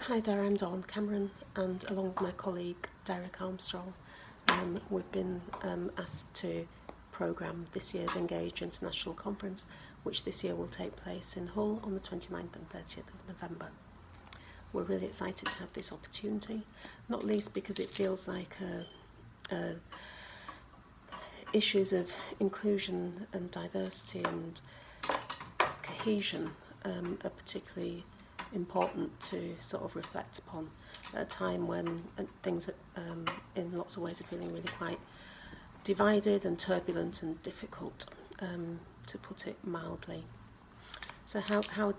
Hi there, I'm Dawn Cameron, and along with my colleague Derrick Armstrong, we've been asked to programme this year's Engage International Conference, which this year will take place in Hull on the 29th and 30th of November. We're really excited to have this opportunity, not least because it feels like issues of inclusion and diversity and cohesion are particularly important to sort of reflect upon at a time when things in lots of ways are feeling really quite divided and turbulent and difficult, to put it mildly. So how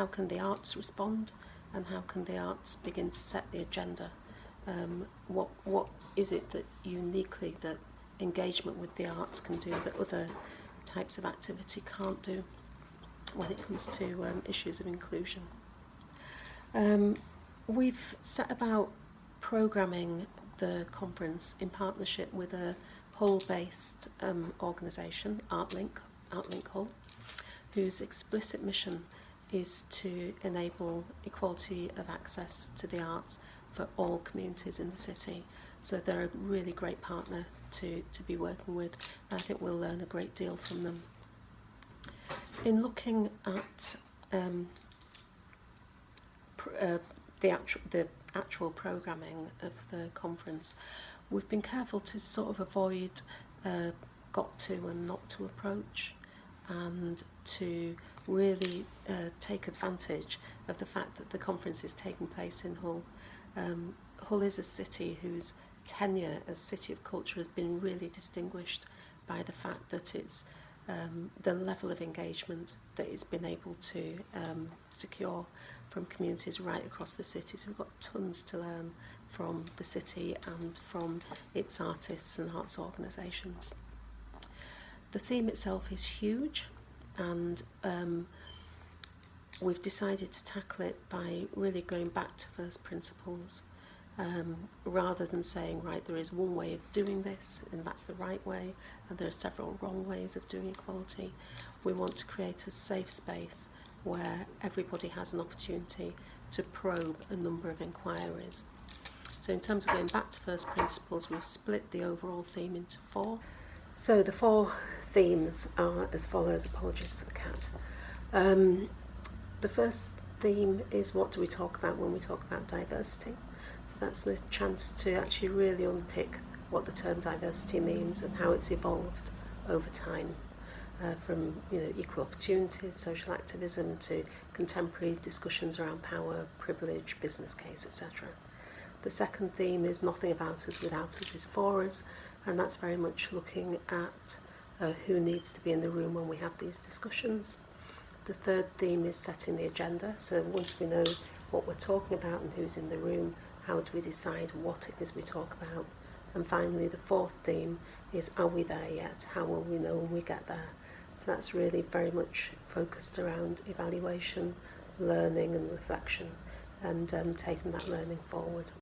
can the arts respond, and how can the arts begin to set the agenda? What is it that uniquely that engagement with the arts can do that other types of activity can't do when it comes to issues of inclusion? We've set about programming the conference in partnership with a Hull-based organisation, ArtLink Hull, whose explicit mission is to enable equality of access to the arts for all communities in the city. So they're a really great partner to be working with. I think we'll learn a great deal from them. In looking at the actual programming of the conference, we've been careful to sort of avoid got to and not to approach, and to really take advantage of the fact that the conference is taking place in Hull. Hull is a city whose tenure as City of Culture has been really distinguished by the fact that it's the level of engagement that it's been able to secure from communities right across the city. So we've got tons to learn from the city and from its artists and arts organisations. The theme itself is huge, and we've decided to tackle it by really going back to first principles, rather than saying, right, there is one way of doing this and that's the right way, and there are several wrong ways of doing equality. We want to create a safe space where everybody has an opportunity to probe a number of inquiries. So in terms of going back to first principles, we've split the overall theme into four. So the four themes are as follows. Apologies for the cat. The first theme is, what do we talk about when we talk about diversity? So that's the chance to actually really unpick what the term diversity means and how it's evolved over time, from equal opportunities, social activism, to contemporary discussions around power, privilege, business case, etc. The second theme is nothing about us without us is for us, and that's very much looking at who needs to be in the room when we have these discussions. The third theme is setting the agenda. So once we know what we're talking about and who's in the room, how do we decide what it is we talk about? And finally, the fourth theme is, are we there yet? How will we know when we get there? So that's really very much focused around evaluation, learning and reflection, and taking that learning forward.